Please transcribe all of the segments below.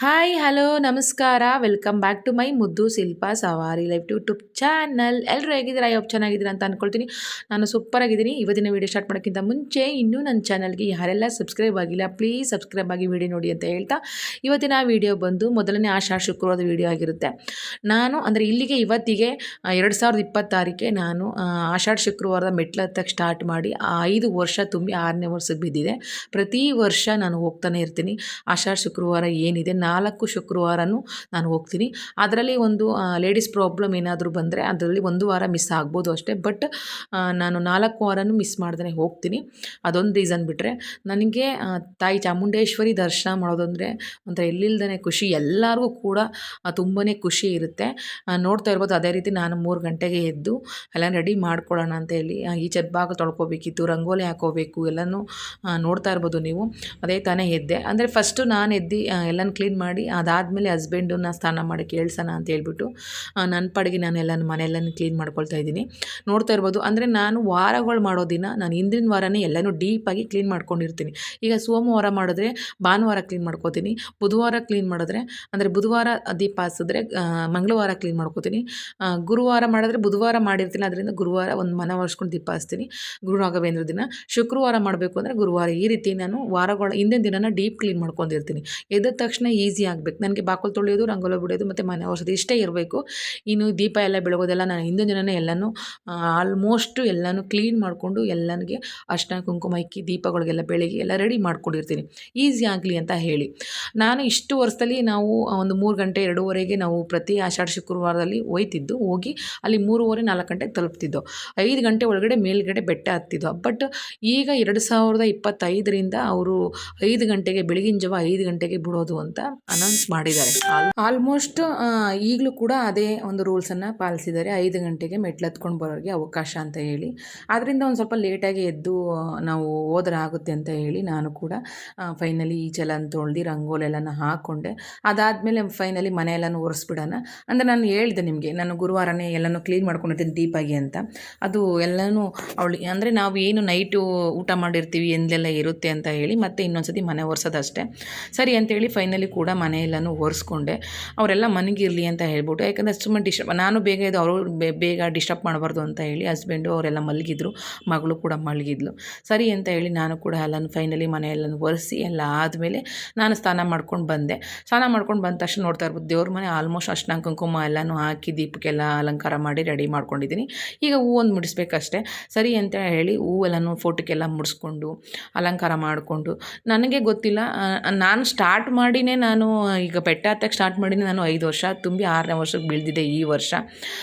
Hi hello ನಮಸ್ಕಾರ welcome back to my ಮುದ್ದು ಶಿಲ್ಪಾ ಸವಾರಿ ಲೈಫ್ ಯೂಟ್ಯೂಬ್ ಚಾನಲ್. ಎಲ್ಲರೂ ಹೇಗಿದ್ದೀರಾ? ಐ ಹೋಪ್ ಚೆನ್ನಾಗಿದ್ದೀರಾ ಅಂತ ಅಂದ್ಕೊಳ್ತೀನಿ. ನಾನು ಸೂಪರ್ ಆಗಿದ್ದೀನಿ. ಇವತ್ತಿನ ವೀಡಿಯೋ ಸ್ಟಾರ್ಟ್ ಮಾಡೋಕ್ಕಿಂತ ಮುಂಚೆ ಇನ್ನೂ ನನ್ನ ಚಾನಲ್ಗೆ ಯಾರೆಲ್ಲ ಸಬ್ಸ್ಕ್ರೈಬ್ ಆಗಿಲ್ಲ ಪ್ಲೀಸ್ ಸಬ್ಸ್ಕ್ರೈಬ್ ಆಗಿ ವೀಡಿಯೋ ನೋಡಿ ಅಂತ ಹೇಳ್ತಾ, ಇವತ್ತಿನ ವಿಡಿಯೋ ಬಂದು ಮೊದಲನೇ ಆಷಾಢ ಶುಕ್ರವಾರದ ವಿಡಿಯೋ ಆಗಿರುತ್ತೆ. ನಾನು ಅಂದರೆ ಇಲ್ಲಿಗೆ ಇವತ್ತಿಗೆ 2026 ನಾನು ಆಷಾಢ ಶುಕ್ರವಾರದ ಮೆಟ್ಲತ್ತಕ್ಕೆ ಸ್ಟಾರ್ಟ್ ಮಾಡಿ 5 ವರ್ಷ ತುಂಬಿ 6ನೇ ವರ್ಷಕ್ಕೆ ಬಿದ್ದಿದೆ. ಪ್ರತಿ ವರ್ಷ ನಾನು ಹೋಗ್ತಾನೆ ಇರ್ತೀನಿ. ಆಷಾಢ ಶುಕ್ರವಾರ ಏನಿದೆ 4 ಶುಕ್ರವಾರನೂ ನಾನು ಹೋಗ್ತೀನಿ. ಅದರಲ್ಲಿ ಒಂದು ಲೇಡೀಸ್ ಪ್ರಾಬ್ಲಮ್ ಏನಾದರೂ ಬಂದರೆ ಅದರಲ್ಲಿ 1 ವಾರ ಮಿಸ್ ಆಗ್ಬೋದು ಅಷ್ಟೇ. ಬಟ್ ನಾನು 4 ವಾರನೂ ಮಿಸ್ ಮಾಡ್ದೇ ಹೋಗ್ತೀನಿ. ಅದೊಂದು ರೀಸನ್ ಬಿಟ್ಟರೆ ನನಗೆ ತಾಯಿ ಚಾಮುಂಡೇಶ್ವರಿ ದರ್ಶನ ಮಾಡೋದಂದರೆ ಒಂಥರ ಎಲ್ಲಿಲ್ದೇ ಖುಷಿ. ಎಲ್ಲರಿಗೂ ಕೂಡ ತುಂಬಾ ಖುಷಿ ಇರುತ್ತೆ. ನೋಡ್ತಾ ಇರ್ಬೋದು. ಅದೇ ರೀತಿ ನಾನು 3 ಗಂಟೆಗೆ ಎದ್ದು ಎಲ್ಲ ರೆಡಿ ಮಾಡ್ಕೊಳ್ಳೋಣ ಅಂತ ಹೇಳಿ ಈಚೆ ಭಾಗ ತೊಳ್ಕೊಬೇಕಿತ್ತು, ರಂಗೋಲಿ ಹಾಕೋಬೇಕು, ಎಲ್ಲನೂ ನೋಡ್ತಾ ಇರ್ಬೋದು ನೀವು. ಅದೇ ತಾನೇ ಎದ್ದೆ. ಅಂದರೆ ಫಸ್ಟು ನಾನು ಎದ್ದು ಎಲ್ಲನೂ ಕ್ಲೀನ್ ಮಾಡಿ ಅದಾದಮೇಲೆ ಹಸ್ಬೆಂಡನ್ನ ಸ್ನಾನ ಮಾಡೋಕ್ಕೆ ಹೇಳ್ಸೋಣ ಅಂತ ಹೇಳ್ಬಿಟ್ಟು ನನ್ನ ಪಾಡಿಗೆ ನಾನು ಎಲ್ಲನೂ ಮನೆಯೆಲ್ಲನೂ ಕ್ಲೀನ್ ಮಾಡ್ಕೊಳ್ತಾ ಇದ್ದೀನಿ. ನೋಡ್ತಾ ಇರ್ಬೋದು. ಅಂದರೆ ನಾನು ವಾರಗಳು ಮಾಡೋ ದಿನ ನಾನು ಹಿಂದಿನ ವಾರನೇ ಎಲ್ಲನೂ ಡೀಪಾಗಿ ಕ್ಲೀನ್ ಮಾಡ್ಕೊಂಡಿರ್ತೀನಿ. ಈಗ ಸೋಮವಾರ ಮಾಡಿದ್ರೆ ಭಾನುವಾರ ಕ್ಲೀನ್ ಮಾಡ್ಕೋತೀನಿ. ಬುಧವಾರ ಕ್ಲೀನ್ ಮಾಡಿದ್ರೆ ಅಂದರೆ ಬುಧವಾರ ದೀಪ ಹಚ್ಚಿದ್ರೆ ಮಂಗಳವಾರ ಕ್ಲೀನ್ ಮಾಡ್ಕೋತೀನಿ. ಗುರುವಾರ ಮಾಡಿದ್ರೆ ಬುಧವಾರ ಮಾಡಿರ್ತೀನಿ, ಅದರಿಂದ ಗುರುವಾರ ಒಂದು ಮನೆ ಒರೆಸ್ಕೊಂಡು ದೀಪ ಹಚ್ತೀನಿ ಗುರು ರಾಘವೇಂದ್ರ ದಿನ. ಶುಕ್ರವಾರ ಮಾಡಬೇಕು ಅಂದರೆ ಗುರುವಾರ. ಈ ರೀತಿ ನಾನು ವಾರಗಳ ಹಿಂದಿನ ದಿನನ ಡೀಪ್ ಕ್ಲೀನ್ ಮಾಡ್ಕೊಂಡಿರ್ತೀನಿ. ಎದ್ದ ತಕ್ಷಣ ಈಸಿ ಆಗಬೇಕು ನನಗೆ. ಬಾಕಲು ತೊಳೆಯೋದು, ರಂಗೋಲಿ ಬಿಡೋದು ಮತ್ತು ಮನೆ ಒರೆಸೋದು ಇಷ್ಟೇ ಇರಬೇಕು. ಇನ್ನು ದೀಪ ಎಲ್ಲ ಬೆಳಗೋದೆಲ್ಲ ನಾನು ಹಿಂದಿನ ದಿನವೇ ಎಲ್ಲನೂ ಆಲ್ಮೋಸ್ಟು ಎಲ್ಲನೂ ಕ್ಲೀನ್ ಮಾಡಿಕೊಂಡು ಎಲ್ಲನಿಗೆ ಅರ್ಶಿನ ಕುಂಕುಮ ಇಕ್ಕಿ ದೀಪಗಳಿಗೆಲ್ಲ ಬೆಳಗ್ಗೆ ಎಲ್ಲ ರೆಡಿ ಮಾಡ್ಕೊಂಡಿರ್ತೀನಿ, ಈಸಿ ಆಗಲಿ ಅಂತ ಹೇಳಿ. ನಾನು ಇಷ್ಟು ವರ್ಷದಲ್ಲಿ ನಾವು ಒಂದು 3 ಗಂಟೆ 2:30ಗೆ ನಾವು ಪ್ರತಿ ಆಷಾಢ ಶುಕ್ರವಾರದಲ್ಲಿ ಹೋಯ್ತಿದ್ದು. ಹೋಗಿ ಅಲ್ಲಿ 3:30 4 ಗಂಟೆಗೆ ತಲುಪ್ತಿದ್ದೋ. 5 ಗಂಟೆ ಒಳಗಡೆ ಮೇಲ್ಗಡೆ ಬೆಟ್ಟ ಹತ್ತಿದ್ದೋ. ಬಟ್ ಈಗ 2025ರಿಂದ ಅವರು 5 ಗಂಟೆಗೆ ಬೆಳಗಿನ ಜಾವ 5 ಗಂಟೆಗೆ ಬಿಡೋದು ಅಂತ ಅನೌನ್ಸ್ ಮಾಡಿದ್ದಾರೆ. ಆಲ್ಮೋಸ್ಟ್ ಈಗಲೂ ಕೂಡ ಅದೇ ಒಂದು ರೂಲ್ಸನ್ನು ಪಾಲಿಸಿದ್ದಾರೆ. 5 ಗಂಟೆಗೆ ಮೆಟ್ಲು ಹತ್ಕೊಂಡು ಬರೋರಿಗೆ ಅವಕಾಶ ಅಂತ ಹೇಳಿ. ಆದ್ದರಿಂದ ಒಂದು ಸ್ವಲ್ಪ ಲೇಟಾಗಿ ಎದ್ದು ನಾವು ಹೋದ್ರೆ ಆಗುತ್ತೆ ಅಂತ ಹೇಳಿ ನಾನು ಕೂಡ ಫೈನಲಿ ಈಚೆಲ್ಲ ತೊಳ್ದು ರಂಗೋಲಿ ಎಲ್ಲನ ಹಾಕ್ಕೊಂಡೆ. ಅದಾದಮೇಲೆ ಫೈನಲಿ ಮನೆಯೆಲ್ಲನೂ ಒರೆಸ್ಬಿಡೋಣ ಅಂದರೆ ನಾನು ಹೇಳಿದೆ ನಿಮಗೆ, ನಾನು ಗುರುವಾರನೇ ಎಲ್ಲನೂ ಕ್ಲೀನ್ ಮಾಡ್ಕೊಂಡಿರ್ತೀನಿ ದೀಪಾಗಿ ಅಂತ. ಅದು ಎಲ್ಲನೂ ಅವಳು ಅಂದರೆ ನಾವು ಏನು ನೈಟು ಊಟ ಮಾಡಿರ್ತೀವಿ ಎಂದೆಲ್ಲ ಇರುತ್ತೆ ಅಂತ ಹೇಳಿ ಮತ್ತೆ ಇನ್ನೊಂದ್ಸತಿ ಮನೆ ಒರೆಸೋದಷ್ಟೇ ಸರಿ ಅಂತೇಳಿ ಫೈನಲಿ ಕೂಡ ಮನೆಯೆಲ್ಲನೂ ಒರೆಸ್ಕೊಂಡೆ. ಅವರೆಲ್ಲ ಮನೆಗಿರಲಿ ಅಂತ ಹೇಳ್ಬಿಟ್ಟು, ಯಾಕಂದರೆ ಸುಮ್ಮನೆ ನಾನು ಬೇಗ ಇದು ಅವರು ಬೇಗ ಡಿಸ್ಟರ್ಬ್ ಮಾಡಬಾರ್ದು ಅಂತ ಹೇಳಿ ಹಸ್ಬೆಂಡು ಅವರೆಲ್ಲ ಮಲಗಿದ್ರು, ಮಗಳು ಕೂಡ ಮಲಗಿದ್ಲು. ಸರಿ ಅಂತ ಹೇಳಿ ನಾನು ಕೂಡ ಎಲ್ಲನೂ ಫೈನಲಿ ಮನೆಯೆಲ್ಲನೂ ಒರೆಸಿ ಎಲ್ಲ ಆದಮೇಲೆ ನಾನು ಸ್ನಾನ ಮಾಡ್ಕೊಂಡು ಬಂದೆ. ಸ್ನಾನ ಮಾಡ್ಕೊಂಡು ಬಂದ ತಕ್ಷಣ ನೋಡ್ತಾ ಇರ್ಬೋದು ದೇವ್ರ ಮನೆ ಆಲ್ಮೋಸ್ಟ್ ಅರ್ಶಿನ ಕುಂಕುಮ ಎಲ್ಲನೂ ಹಾಕಿ ದೀಪಕ್ಕೆಲ್ಲ ಅಲಂಕಾರ ಮಾಡಿ ರೆಡಿ ಮಾಡ್ಕೊಂಡಿದ್ದೀನಿ. ಈಗ ಹೂವೊಂದು ಮುಡಿಸ್ಬೇಕಷ್ಟೆ. ಸರಿ ಅಂತ ಹೇಳಿ ಹೂವೆಲ್ಲನೂ ಫೋಟೋಕ್ಕೆಲ್ಲ ಮುಡಿಸ್ಕೊಂಡು ಅಲಂಕಾರ ಮಾಡಿಕೊಂಡು, ನನಗೆ ಗೊತ್ತಿಲ್ಲ ನಾನು ಸ್ಟಾರ್ಟ್ ಮಾಡಿನೇ ನಾನು ಈಗ ಬೆಟ್ಟ ಹತ್ತಕ್ಕೆ ಸ್ಟಾರ್ಟ್ ಮಾಡಿನೇ ನಾನು 5 ವರ್ಷ ತುಂಬಿ 6ನೇ ವರ್ಷಕ್ಕೆ ಬೀಳ್ದಿದ್ದೆ ಈ ವರ್ಷ.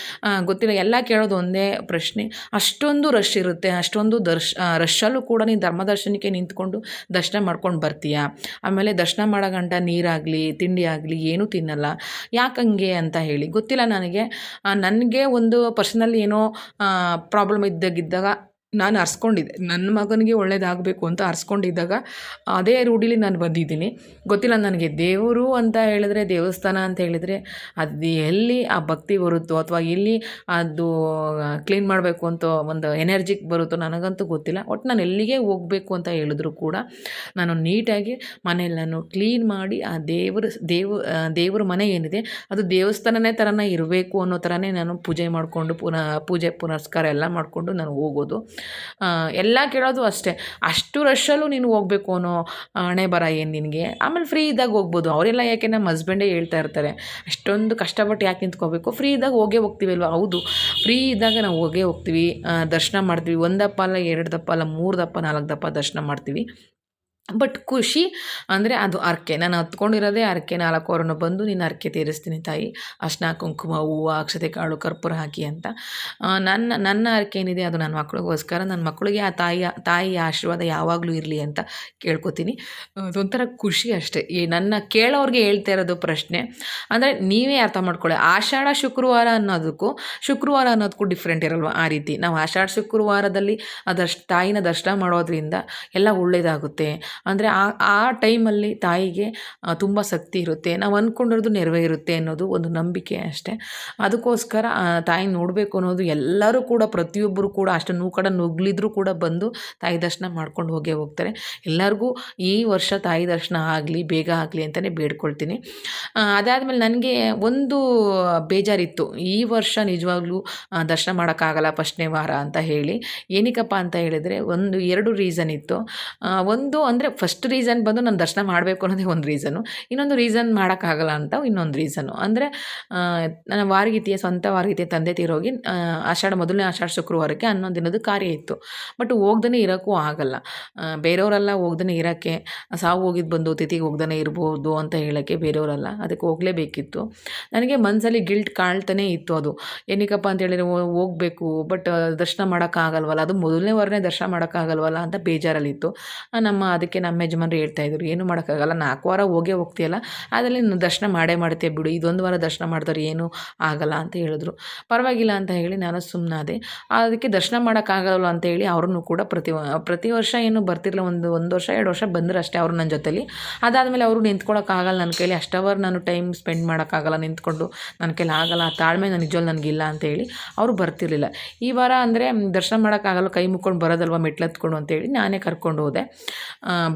ಗೊತ್ತಿಲ್ಲ. ಎಲ್ಲ ಕೇಳೋದು ಒಂದೇ ಪ್ರಶ್ನೆ, ಅಷ್ಟೊಂದು ರಶ್ ಇರುತ್ತೆ, ಅಷ್ಟೊಂದು ರಶ್ಶಲ್ಲೂ ಕೂಡ ನೀನು ಧರ್ಮ ದರ್ಶನಕ್ಕೆ ನಿಂತ್ಕೊಂಡು ದರ್ಶನ ಮಾಡ್ಕೊಂಡು ಬರ್ತೀಯಾ? ಆಮೇಲೆ ದರ್ಶನ ಮಾಡೋ ಗಂಟ ನೀರಾಗಲಿ ತಿಂಡಿ ಆಗಲಿ ಏನೂ ತಿನ್ನಲ್ಲ, ಯಾಕಂಗೆ ಅಂತ ಹೇಳಿ ಗೊತ್ತಿಲ್ಲ ನನಗೆ. ನನಗೆ ಒಂದು ಪರ್ಸ್ನಲಿ ಏನೋ ಪ್ರಾಬ್ಲಮ್ ಇದ್ದಾಗ ನಾನು ಹರ್ಸ್ಕೊಂಡಿದ್ದೆ. ನನ್ನ ಮಗನಿಗೆ ಒಳ್ಳೇದಾಗಬೇಕು ಅಂತ ಹರ್ಸ್ಕೊಂಡಿದ್ದಾಗ ಅದೇ ರೂಢಿಲಿ ನಾನು ಬಂದಿದ್ದೀನಿ. ಗೊತ್ತಿಲ್ಲ ನನಗೆ. ದೇವರು ಅಂತ ಹೇಳಿದ್ರೆ, ದೇವಸ್ಥಾನ ಅಂತ ಹೇಳಿದರೆ ಅದು ಎಲ್ಲಿ ಆ ಭಕ್ತಿ ಬರುತ್ತೋ ಅಥವಾ ಎಲ್ಲಿ ಅದು ಕ್ಲೀನ್ ಮಾಡಬೇಕು ಅಂತ ಒಂದು ಎನರ್ಜಿಕ್ ಬರುತ್ತೋ ನನಗಂತೂ ಗೊತ್ತಿಲ್ಲ. ಒಟ್ಟು ನಾನು ಎಲ್ಲಿಗೆ ಹೋಗಬೇಕು ಅಂತ ಹೇಳಿದ್ರು ಕೂಡ ನಾನು ನೀಟಾಗಿ ಮನೆಯೆಲ್ಲನೂ ಕ್ಲೀನ್ ಮಾಡಿ ಆ ದೇವ್ರ ಮನೆ ಏನಿದೆ ಅದು ದೇವಸ್ಥಾನನೇ ಥರನೇ ಇರಬೇಕು ಅನ್ನೋ ಥರನೇ ನಾನು ಪೂಜೆ ಮಾಡಿಕೊಂಡು ಪೂಜೆ ಪುನಸ್ಕಾರ ಎಲ್ಲ ಮಾಡಿಕೊಂಡು ನಾನು ಹೋಗೋದು. ಎಲ್ಲ ಕೇಳೋದು ಅಷ್ಟೇ, ಅಷ್ಟು ರಶ್ಶಲ್ಲೂ ನೀನು ಹೋಗಬೇಕು ಅನ್ನೋ ಹಣೆ ಬರ ಏನು ನಿನಗೆ? ಆಮೇಲೆ ಫ್ರೀ ಇದ್ದಾಗ ಹೋಗ್ಬೋದು. ಅವರೆಲ್ಲ ಯಾಕೆ ನಮ್ಮ ಹಸ್ಬೆಂಡೇ ಹೇಳ್ತಾ ಇರ್ತಾರೆ, ಅಷ್ಟೊಂದು ಕಷ್ಟಪಟ್ಟು ಯಾಕೆ ನಿಂತ್ಕೋಬೇಕು, ಫ್ರೀ ಇದ್ದಾಗ ಹೋಗೇ ಹೋಗ್ತೀವಿ ಅಲ್ವ? ಹೌದು, ಫ್ರೀ ಇದ್ದಾಗ ನಾವು ಹೋಗೇ ಹೋಗ್ತೀವಿ, ದರ್ಶನ ಮಾಡ್ತೀವಿ. 1 ದಪ್ಪ ಅಲ್ಲ, 2 ದಪ್ಪ ಅಲ್ಲ, 3 ದಪ್ಪ 4 ದಪ್ಪ ದರ್ಶನ ಮಾಡ್ತೀವಿ. ಬಟ್ ಖುಷಿ ಅಂದರೆ ಅದು ಹರಕೆ. ನಾನು ಹತ್ಕೊಂಡಿರೋದೇ ಹರಕೆ. 4 ವಾರನೂ ಬಂದು ನೀನು ಹರಕೆ ತೀರಿಸ್ತೀನಿ ತಾಯಿ, ಅರ್ಶಿನ ಕುಂಕುಮ ಹೂವು ಅಕ್ಷತೆ ಕಾಳು ಕರ್ಪೂರ ಹಾಕಿ ಅಂತ. ನನ್ನ ಹರಕೆ ಏನಿದೆ ಅದು ನನ್ನ ಮಕ್ಕಳಿಗೋಸ್ಕರ, ನನ್ನ ಮಕ್ಕಳಿಗೆ ಆ ತಾಯಿಯ ಆಶೀರ್ವಾದ ಯಾವಾಗಲೂ ಇರಲಿ ಅಂತ ಕೇಳ್ಕೊತೀನಿ. ಅದೊಂಥರ ಖುಷಿ ಅಷ್ಟೇ. ನನ್ನ ಕೇಳೋರಿಗೆ ಹೇಳ್ತಾ ಇರೋದು ಪ್ರಶ್ನೆ ಅಂದರೆ ನೀವೇ ಅರ್ಥ ಮಾಡ್ಕೊಳ್ಳಿ. ಆಷಾಢ ಶುಕ್ರವಾರ ಅನ್ನೋದಕ್ಕೂ ಶುಕ್ರವಾರ ಅನ್ನೋದಕ್ಕೂ ಡಿಫ್ರೆಂಟ್ ಇರಲ್ವ? ಆ ರೀತಿ ನಾವು ಆಷಾಢ ಶುಕ್ರವಾರದಲ್ಲಿ ತಾಯಿನ ದರ್ಶನ ಮಾಡೋದ್ರಿಂದ ಎಲ್ಲ ಒಳ್ಳೆಯದಾಗುತ್ತೆ. ಅಂದರೆ ಆ ಟೈಮಲ್ಲಿ ತಾಯಿಗೆ ತುಂಬ ಶಕ್ತಿ ಇರುತ್ತೆ, ನಾವು ಅಂದ್ಕೊಂಡಿರೋದು ನೆರವೇರುತ್ತೆ ಅನ್ನೋದು ಒಂದು ನಂಬಿಕೆ ಅಷ್ಟೇ. ಅದಕ್ಕೋಸ್ಕರ ತಾಯಿ ನೋಡಬೇಕು ಅನ್ನೋದು ಎಲ್ಲರೂ ಕೂಡ, ಪ್ರತಿಯೊಬ್ಬರು ಕೂಡ ಅಷ್ಟು ಕಡೆ ನುಗ್ಲಿದ್ರು ಕೂಡ ಬಂದು ತಾಯಿ ದರ್ಶನ ಮಾಡ್ಕೊಂಡು ಹೋಗೇ ಹೋಗ್ತಾರೆ. ಎಲ್ಲರಿಗೂ ಈ ವರ್ಷ ತಾಯಿ ದರ್ಶನ ಆಗಲಿ, ಬೇಗ ಆಗಲಿ ಅಂತಲೇ ಬೇಡ್ಕೊಳ್ತೀನಿ. ಅದಾದಮೇಲೆ ನನಗೆ ಒಂದು ಬೇಜಾರಿತ್ತು, ಈ ವರ್ಷ ನಿಜವಾಗ್ಲೂ ದರ್ಶನ ಮಾಡೋಕ್ಕಾಗಲ್ಲ ಫಸ್ಟ್ನೇ ವಾರ ಅಂತ ಹೇಳಿ. ಏನಕ್ಕಪ್ಪ ಅಂತ ಹೇಳಿದರೆ, 2 ರೀಸನ್ ಇತ್ತು. ಒಂದು ಅಂದರೆ ಫಸ್ಟ್ ರೀಸನ್ ಬಂದು ನಾನು ದರ್ಶನ ಮಾಡಬೇಕು ಅನ್ನೋದೇ ಒಂದು ರೀಸನು. ಇನ್ನೊಂದು ರೀಸನ್ ಮಾಡೋಕ್ಕಾಗಲ್ಲ ಅಂತ ಇನ್ನೊಂದು ರೀಸನು. ಅಂದರೆ ನನ್ನ ವಾರಗೀತೆಯ ಸ್ವಂತ ವಾರಗೀತೆಯ ತಂದೆ ತೀರೋಗಿ ಮೊದಲನೇ ಆಷಾಢ ಶುಕ್ರವಾರಕ್ಕೆ 11 ದಿನದ ಕಾರ್ಯ ಇತ್ತು. ಬಟ್ ಹೋಗ್ದೇ ಇರೋಕ್ಕೂ ಆಗಲ್ಲ. ಬೇರೆಯವರೆಲ್ಲ ಹೋಗ್ದೇ ಇರೋಕ್ಕೆ, ಸಾವು ಹೋಗಿದ್ದು ಬಂದು ತಿಥಿಗೆ ಹೋಗ್ದೇ ಇರ್ಬೋದು ಅಂತ ಹೇಳೋಕ್ಕೆ ಬೇರೆಯವರಲ್ಲ, ಅದಕ್ಕೆ ಹೋಗಲೇಬೇಕಿತ್ತು. ನನಗೆ ಮನಸ್ಸಲ್ಲಿ ಗಿಲ್ಟ್ ಕಾಳ್ತಾನೇ ಇತ್ತು. ಅದು ಏನಕ್ಕಪ್ಪ ಅಂತ ಹೇಳಿದರೆ ಹೋಗಬೇಕು, ಬಟ್ ದರ್ಶನ ಮಾಡೋಕ್ಕಾಗಲ್ವಲ್ಲ, ಅದು ಮೊದಲನೇ ವಾರನೇ ದರ್ಶನ ಮಾಡೋಕ್ಕಾಗಲ್ವಲ್ಲ ಅಂತ ಬೇಜಾರಲ್ಲಿತ್ತು. ಅದಕ್ಕೆ ನಮ್ಮ ಯಜಮಾನ್ರು ಹೇಳ್ತಾಯಿದ್ರು, ಏನೂ ಮಾಡೋಕ್ಕಾಗಲ್ಲ, 4 ವಾರ ಹೋಗೇ ಹೋಗ್ತೀಯಲ್ಲ, ಅದರಲ್ಲಿ ನೀನು ದರ್ಶನ ಮಾಡೇ ಮಾಡ್ತೀಯ ಬಿಡು, ಇದೊಂದು ವಾರ ದರ್ಶನ ಮಾಡಿದ್ರೆ ಏನೂ ಆಗಲ್ಲ ಅಂತ ಹೇಳಿದ್ರು. ಪರವಾಗಿಲ್ಲ ಅಂತ ಹೇಳಿ ನಾನು ಸುಮ್ಮನಾದೆ. ಅದಕ್ಕೆ ದರ್ಶನ ಮಾಡೋಕ್ಕಾಗಲ್ಲ ಅಂತ ಹೇಳಿ ಅವ್ರನ್ನೂ ಕೂಡ ಪ್ರತಿ ವರ್ಷ ಏನು ಬರ್ತಿರಲಿಲ್ಲ, ಒಂದು ವರ್ಷ 2 ವರ್ಷ ಬಂದರು ಅಷ್ಟೇ ಅವರು ನನ್ನ ಜೊತೆಲಿ. ಅದಾದಮೇಲೆ ಅವರು ನಿಂತ್ಕೊಳ್ಳೋಕ್ಕಾಗಲ್ಲ ನನ್ನ ಕೈಲಿ, ಅಷ್ಟವರ್ ನಾನು ಟೈಮ್ ಸ್ಪೆಂಡ್ ಮಾಡೋಕ್ಕಾಗಲ್ಲ ನಿಂತ್ಕೊಂಡು, ನನ್ನ ಕೈಲಿ ಆಗಲ್ಲ, ಆ ತಾಳ್ಮೆ ನಿಜವಾಗ್ಲೂ ನನಗಿಲ್ಲ ಅಂತ ಹೇಳಿ ಅವರು ಬರ್ತಿರಲಿಲ್ಲ. ಈ ವಾರ ಅಂದರೆ ದರ್ಶನ ಮಾಡೋಕ್ಕಾಗಲ್ಲ, ಕೈ ಮುಕ್ಕೊಂಡು ಬರೋದಲ್ವ ಮೆಟ್ಲತ್ಕೊಂಡು ಅಂತೇಳಿ ನಾನೇ ಕರ್ಕೊಂಡು ಹೋದೆ.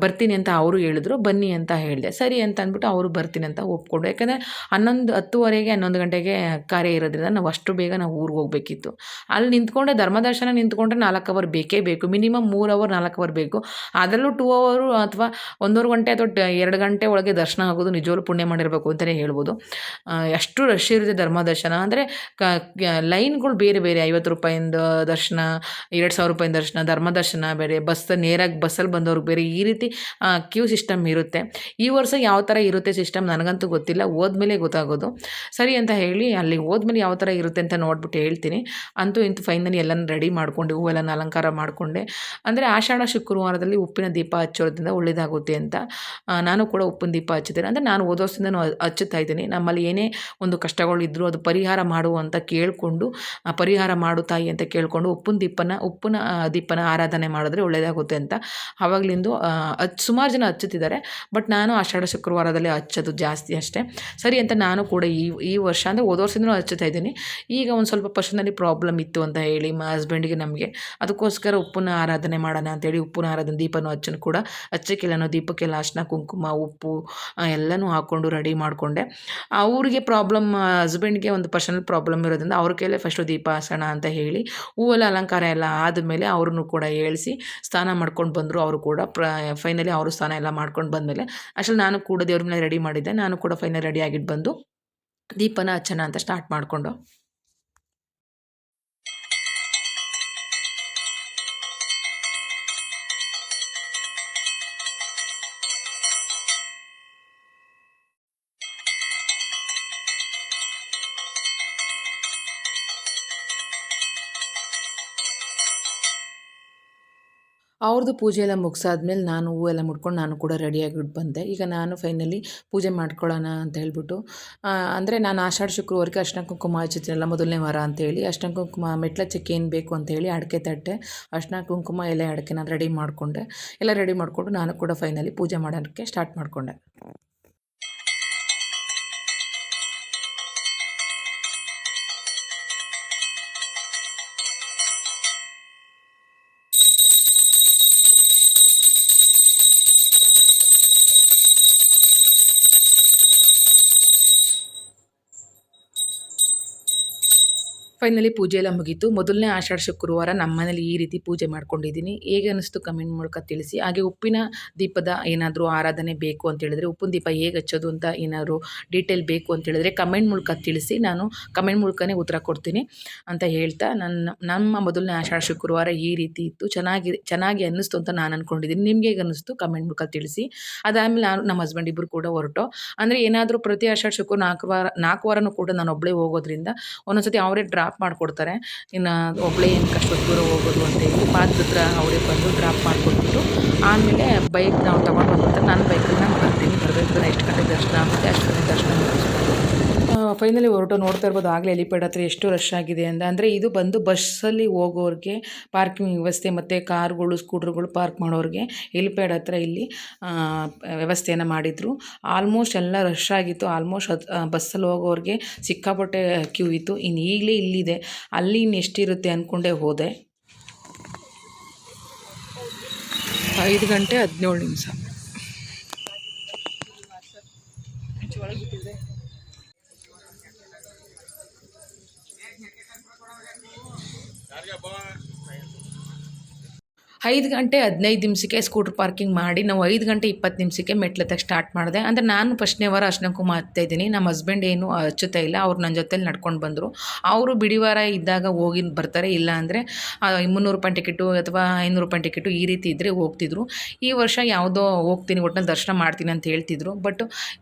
ಬರ್ತೀನಿ ಅಂತ ಅವರು ಹೇಳಿದ್ರು, ಬನ್ನಿ ಅಂತ ಹೇಳಿದೆ. ಸರಿ ಅಂತ ಅಂದ್ಬಿಟ್ಟು ಅವರು ಬರ್ತೀನಿ ಅಂತ ಒಪ್ಕೊಂಡು, ಯಾಕಂದರೆ 10:30ಗೆ 11 ಗಂಟೆಗೆ ಕಾರ್ಯ ಇರೋದ್ರಿಂದ ನಾವು ಅಷ್ಟು ಬೇಗ ನಾವು ಊರಿಗೆ ಹೋಗಬೇಕಿತ್ತು. ಅಲ್ಲಿ ನಿಂತ್ಕೊಂಡೆ ಧರ್ಮದರ್ಶನ ನಿಂತ್ಕೊಂಡ್ರೆ 4 ಅವರ್ ಬೇಕೇ ಬೇಕು, ಮಿನಿಮಮ್ 3 ಅವರ್ 4 ಅವರ್ ಬೇಕು. ಅದರಲ್ಲೂ 2 ಅವರು ಅಥವಾ 1.5 ಗಂಟೆ ಅಥವಾ 2 ಗಂಟೆ ಒಳಗೆ ದರ್ಶನ ಆಗೋದು ನಿಜವಾಗ್ಲೂ ಪುಣ್ಯ ಮಾಡಿರಬೇಕು ಅಂತಲೇ ಹೇಳ್ಬೋದು. ಎಷ್ಟು ರಶ್ ಇರುತ್ತೆ ಧರ್ಮದರ್ಶನ ಅಂದರೆ, ಲೈನ್ಗಳು ಬೇರೆ ಬೇರೆ, 50 ರೂಪಾಯಿಂದ ದರ್ಶನ, 2,000 ರೂಪಾಯಿ ದರ್ಶನ, ಧರ್ಮದರ್ಶನ ಬೇರೆ, ನೇರಾಗಿ ಬಸ್ಸಲ್ಲಿ ಬಂದವ್ರಿಗೆ ಬೇರೆ, ಈ ರೀತಿ ಕ್ಯೂ ಸಿಸ್ಟಮ್ ಇರುತ್ತೆ. ಈ ವರ್ಷ ಯಾವ ಥರ ಇರುತ್ತೆ ಸಿಸ್ಟಮ್ ನನಗಂತೂ ಗೊತ್ತಿಲ್ಲ, ಹೋದ್ಮೇಲೆ ಗೊತ್ತಾಗೋದು. ಸರಿ ಅಂತ ಹೇಳಿ ಅಲ್ಲಿ ಹೋದ್ಮೇಲೆ ಯಾವ ಥರ ಇರುತ್ತೆ ಅಂತ ನೋಡ್ಬಿಟ್ಟು ಹೇಳ್ತೀನಿ. ಅಂತೂ ಇಂತೂ ಫೈನಲಿ ಎಲ್ಲನೂ ರೆಡಿ ಮಾಡಿಕೊಂಡು, ಹೂವೆಲ್ಲನ ಅಲಂಕಾರ ಮಾಡಿಕೊಂಡೆ. ಅಂದರೆ ಆಷಾಢ ಶುಕ್ರವಾರದಲ್ಲಿ ಉಪ್ಪಿನ ದೀಪ ಹಚ್ಚೋದ್ರಿಂದ ಒಳ್ಳೆಯದಾಗುತ್ತೆ ಅಂತ ನಾನು ಕೂಡ ಉಪ್ಪಿನ ದೀಪ ಹಚ್ಚಿದ್ದೇನೆ. ಅಂದರೆ ನಾನು ಹೋದ ವರ್ಷದಿಂದನೂ ಹಚ್ಚುತ್ತಾ ಇದ್ದೀನಿ. ನಮ್ಮಲ್ಲಿ ಏನೇ ಒಂದು ಕಷ್ಟಗಳಿದ್ದರೂ ಅದು ಪರಿಹಾರ ಮಾಡು ಅಂತ ಕೇಳಿಕೊಂಡು, ಪರಿಹಾರ ಮಾಡು ತಾಯಿ ಅಂತ ಕೇಳಿಕೊಂಡು ಉಪ್ಪಿನ ದೀಪನ ಆರಾಧನೆ ಮಾಡಿದ್ರೆ ಒಳ್ಳೆಯದಾಗುತ್ತೆ ಅಂತ ಆವಾಗಲಿಂದು ಸುಮಾರು ಜನ ಹಚ್ಚುತ್ತಿದ್ದಾರೆ. ಬಟ್ ನಾನು ಆಷಾಢ ಶುಕ್ರವಾರದಲ್ಲಿ ಹಚ್ಚೋದು ಜಾಸ್ತಿ ಅಷ್ಟೇ. ಸರಿ ಅಂತ ನಾನು ಕೂಡ ಈ ವರ್ಷ ಅಂದರೆ ಹೋದ ವರ್ಷದಿಂದನೂ ಹಚ್ಚುತ್ತಾ ಇದ್ದೀನಿ. ಈಗ ಒಂದು ಸ್ವಲ್ಪ ಪರ್ಸನಲಿ ಪ್ರಾಬ್ಲಮ್ ಇತ್ತು ಅಂತ ಹೇಳಿ ಹಸ್ಬೆಂಡಿಗೆ ನಮಗೆ, ಅದಕ್ಕೋಸ್ಕರ ಉಪ್ಪನ್ನ ಆರಾಧನೆ ಮಾಡೋಣ ಅಂತೇಳಿ ಉಪ್ಪಿನ ಆರಾಧನೆ ದೀಪನೂ ಹಚ್ಚನ್ನು ಕೂಡ ಹಚ್ಚಕ್ಕೆಲ್ಲನೋ ದೀಪಕ್ಕೆಲ್ಲ ಅರ್ಶಿನ ಕುಂಕುಮ ಉಪ್ಪು ಎಲ್ಲನೂ ಹಾಕ್ಕೊಂಡು ರೆಡಿ ಮಾಡಿಕೊಂಡೆ. ಅವ್ರಿಗೆ ಪ್ರಾಬ್ಲಮ್, ಹಸ್ಬೆಂಡ್ಗೆ ಒಂದು ಪರ್ಸನಲ್ ಪ್ರಾಬ್ಲಮ್ ಇರೋದ್ರಿಂದ ಅವ್ರ ಕೈಲೇ ಫಸ್ಟು ದೀಪ ಹಚ್ಚೋಣ ಅಂತ ಹೇಳಿ ಹೂವೆಲ್ಲ ಅಲಂಕಾರ ಎಲ್ಲ ಆದಮೇಲೆ ಅವ್ರನ್ನೂ ಕೂಡ ಏಳಿಸಿ ಸ್ನಾನ ಮಾಡ್ಕೊಂಡು ಬಂದರು. ಅವರು ಕೂಡ ಫೈನಲಿ ಅವರು ಸ್ನಾನ ಎಲ್ಲ ಮಾಡ್ಕೊಂಡು ಬಂದಮೇಲೆ ಅಷ್ಟರಲ್ಲಿ ನಾನು ಕೂಡ ದೇವ್ರ ಮೇಲೆ ರೆಡಿ ಮಾಡಿದ್ದೆ. ನಾನು ಕೂಡ ಫೈನಲ್ ರೆಡಿ ಆಗಿಟ್ಟು ಬಂದು ದೀಪನ ಹಚ್ಚೋಣ ಅಂತ ಸ್ಟಾರ್ಟ್ ಮಾಡಿಕೊಂಡು, ಅವ್ರದ್ದು ಪೂಜೆ ಎಲ್ಲ ಮುಗಿಸಾದ್ಮೇಲೆ ನಾನು ಹೂವೆಲ್ಲ ಮುಡ್ಕೊಂಡು ನಾನು ಕೂಡ ರೆಡಿಯಾಗಿಬಿಟ್ಟು ಬಂದೆ. ಈಗ ನಾನು ಫೈನಲಿ ಪೂಜೆ ಮಾಡ್ಕೊಳ್ಳೋಣ ಅಂತ ಹೇಳ್ಬಿಟ್ಟು, ಅಂದರೆ ನಾನು ಆಷಾಢ ಶುಕ್ರವಾರಕ್ಕೆ ಅರ್ಶಿನ ಕುಂಕುಮ ಹಚ್ಚಿದ್ನಲ್ಲ ಮೊದಲನೇ ವಾರ ಅಂತೇಳಿ, ಅರ್ಶಿನ ಕುಂಕುಮ ಮೆಟ್ಲಚ್ಚಕ್ಕೆ ಏನು ಬೇಕು ಅಂತೇಳಿ ಅಡಿಕೆ ತಟ್ಟೆ, ಅರ್ಶಿನ ಕುಂಕುಮ ಎಲೆ ಅಡಿಕೆ ನಾನು ರೆಡಿ ಮಾಡಿಕೊಂಡೆ. ಎಲ್ಲ ರೆಡಿ ಮಾಡಿಕೊಂಡು ನಾನು ಕೂಡ ಫೈನಲಿ ಪೂಜೆ ಮಾಡೋಕ್ಕೆ ಸ್ಟಾರ್ಟ್ ಮಾಡಿಕೊಂಡೆ. ಫೈನಲಿ ಪೂಜೆ ಎಲ್ಲ ಮುಗೀತು. ಮೊದಲನೇ ಆಷಾಢ ಶುಕ್ರವಾರ ನಮ್ಮ ಮನೇಲಿ ಈ ರೀತಿ ಪೂಜೆ ಮಾಡ್ಕೊಂಡಿದ್ದೀನಿ. ಹೇಗೆ ಅನ್ನಿಸ್ತು ಕಮೆಂಟ್ ಮೂಲಕ ತಿಳಿಸಿ. ಹಾಗೆ ಉಪ್ಪಿನ ದೀಪದ ಏನಾದರೂ ಆರಾಧನೆ ಬೇಕು ಅಂತ ಹೇಳಿದ್ರೆ, ಉಪ್ಪಿನ ದೀಪ ಹೇಗೆ ಹಚ್ಚೋದು ಅಂತ ಏನಾದರೂ ಡೀಟೇಲ್ ಬೇಕು ಅಂತ ಹೇಳಿದ್ರೆ ಕಮೆಂಟ್ ಮೂಲಕ ತಿಳಿಸಿ, ನಾನು ಕಮೆಂಟ್ ಮೂಲಕನೇ ಉತ್ತರ ಕೊಡ್ತೀನಿ ಅಂತ ಹೇಳ್ತಾ, ನಮ್ಮ ಮೊದಲನೇ ಆಷಾಢ ಶುಕ್ರವಾರ ಈ ರೀತಿ ಇತ್ತು. ಚೆನ್ನಾಗಿ ಅನ್ನಿಸ್ತು ಅಂತ ನಾನು ಅಂದ್ಕೊಂಡಿದ್ದೀನಿ. ನಿಮ್ಗೆ ಹೇಗೆ ಅನ್ನಿಸ್ತು ಕಮೆಂಟ್ ಮೂಲಕ ತಿಳಿಸಿ. ಅದಾದಮೇಲೆ ನಾನು ನಮ್ಮ ಹಸ್ಬೆಂಡ್ ಇಬ್ಬರು ಕೂಡ ಹೊರಟು, ಅಂದರೆ ಏನಾದರೂ ಪ್ರತಿ ಆಷಾಢ ಶುಕ್ರ 4 ವಾರನೂ ಕೂಡ ನಾನು ಒಬ್ಬಳೇ ಹೋಗೋದ್ರಿಂದ ಒಂದೊಂದ್ಸತಿ ಅವರೇ ಡ್ರಾಪ್ ಮಾಡಿಕೊಡ್ತಾರೆ. ಇನ್ನು ಒಬ್ಬಳೇ ಏನು ಕಷ್ಟ ದೂರ ಹೋಗೋದು ಅಂತೇಳಿ ಪಾತ್ರದ ಹತ್ರ ಅವರೇ ಬಂದು ಡ್ರಾಪ್ ಮಾಡಿಕೊಟ್ಬಿಟ್ಟು ಆಮೇಲೆ ಬೈಕ್ ನಾವು ತೊಗೊಂಡು ಹೋಗ್ಬಿಡ್ತಾರೆ. ನಾನು ಬೈಕಲ್ಲಿ ನಾನು ಬರ್ತೀನಿ. ಬರಬೇಕಾದ್ರೆ ಎಷ್ಟು ಗಂಟೆ ದರ್ಶನ ಆಗುತ್ತೆ ಅಷ್ಟು ಗಂಟೆ ದರ್ಶನ ಮುಗಿಸ್ಕೊಂಡು ಫೈನಲಿ ಹೊರಟು ನೋಡ್ತಾ ಇರ್ಬೋದು ಆಗಲೇ ಹೆಲಿಪ್ಯಾಡ್ ಹತ್ರ ಎಷ್ಟು ರಶ್ ಆಗಿದೆ ಅಂತ. ಅಂದರೆ ಇದು ಬಂದು ಬಸ್ಸಲ್ಲಿ ಹೋಗೋರಿಗೆ ಪಾರ್ಕಿಂಗ್ ವ್ಯವಸ್ಥೆ ಮತ್ತು ಕಾರ್ಗಳು ಸ್ಕೂಟ್ರುಗಳು ಪಾರ್ಕ್ ಮಾಡೋರಿಗೆ ಹೆಲಿಪ್ಯಾಡ್ ಹತ್ರ ಇಲ್ಲಿ ವ್ಯವಸ್ಥೆಯನ್ನು ಮಾಡಿದರು. ಆಲ್ಮೋಸ್ಟ್ ಎಲ್ಲ ರಶ್ ಆಗಿತ್ತು. ಆಲ್ಮೋಸ್ಟ್ ಬಸ್ಸಲ್ಲಿ ಹೋಗೋರಿಗೆ ಸಿಕ್ಕಾಪಟ್ಟೆ ಕ್ಯೂ ಇತ್ತು. ಇನ್ನು ಈಗಲೇ ಇಲ್ಲಿದೆ, ಅಲ್ಲಿ ಇನ್ನು ಎಷ್ಟಿರುತ್ತೆ ಅಂದ್ಕೊಂಡೇ ಹೋದೆ. 5 ಗಂಟೆ 17 ನಿಮಿಷ. ಐದು ಗಂಟೆ 15 ನಿಮಿಷಕ್ಕೆ ಸ್ಕೂಟ್ರ್ ಪಾರ್ಕಿಂಗ್ ಮಾಡಿ ನಾವು 5 ಗಂಟೆ 20 ನಿಮಿಷಕ್ಕೆ ಮೆಟ್ಲತ್ತಕ್ಕೆ ಸ್ಟಾರ್ಟ್ ಮಾಡಿದೆ. ಅಂದರೆ ನಾನು ಫಸ್ಟ್ನೇ ವಾರ ಅರ್ಶಿನ ಕುಂಕುಮ ಹಚ್ತಾ ಇದ್ದೀನಿ. ನಮ್ಮ ಹಸ್ಬೆಂಡ್ ಏನು ಹಚ್ಚುತ್ತಾ ಇಲ್ಲ, ಅವ್ರು ನನ್ನ ಜೊತೆಲಿ ನಡ್ಕೊಂಡು ಬಂದರು. ಅವರು ಬಿಡಿವಾರ ಇದ್ದಾಗ ಹೋಗಿ ಬರ್ತಾರೆ, ಇಲ್ಲ ಅಂದರೆ 300 ರೂಪಾಯಿ ಟಿಕೆಟು ಅಥವಾ 500 ರೂಪಾಯಿ ಟಿಕೆಟು ಈ ರೀತಿ ಇದ್ದರೆ ಹೋಗ್ತಿದ್ರು. ಈ ವರ್ಷ ಯಾವುದೋ ಹೋಗ್ತೀನಿ ಒಟ್ಟಿನಲ್ಲಿ ದರ್ಶನ ಮಾಡ್ತೀನಿ ಅಂತ ಹೇಳ್ತಿದ್ರು. ಬಟ್